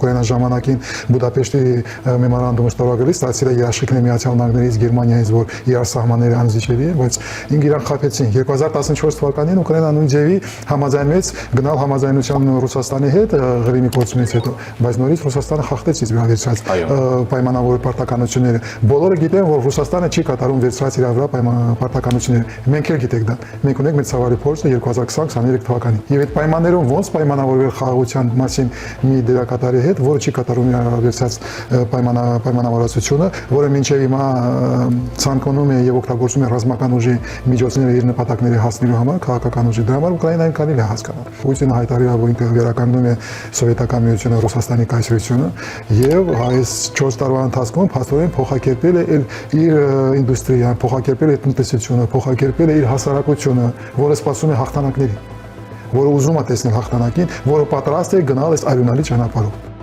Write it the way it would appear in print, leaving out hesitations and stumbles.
Ուկրաինան ժամանակին Բուդապեշտի մեմորանդումը ստորագրելիս ստացել է երաշխիքներ Միացյալ Նահանգներից, Գերմանիայից, որ իրար սահմանները անզիջելի են, բայց իրար խաբեցին։ 2014 թվականին Ուկրաինան նույն ձևի համաձայնվեց գնալ համաձայնության Ռուսաստանի հետ Ղրիմի կորցումից հետո, բայց նորից Ռուսաստանը խախտեց իր վերցրած պայմանավոր պարտականությունները։ Բոլորը գիտեն, որ Ռուսաստանը չի կատարում վերցրած իր վրա պարտականությունները։ Մենք էլ գիտենք դա։ Մենք ունենք մեծ ցավալի փորձը 2020-23 թվականին։ Եվ այդ պայմաններում ոնց պայմանավորվել խաղաղության մասին մի դերակատարի հետ, որը չի կատարում իր վերցրած պայմանավորվածությունը, որը մինչև հիմա ցանկանում է եւ օգտագործում է ռազմական ուժի միջոցները իր նպատակների հասնելու համար, քաղաքական ուժի։ Դրա համար Ուկրաինային կարելի է հասկանալ։ Պուտինը հայտարարել է, որ ինքը վերականգնում է Սովետական միությունը, Ռուսաստանի կայսրությունը եւ այս 4 տարվա ընթացքում փաստորեն փոխակերպել է իր ինդուստրիան, փոխակերպել է տնտեսությունը, փոխակերպել է իր հասարակությունը, որը սպասում է հաղթանակների, որը ուզում է տեսնել հաղթանակին, որը պատրաստ է գնալ այս արյունալի ճանապարհով։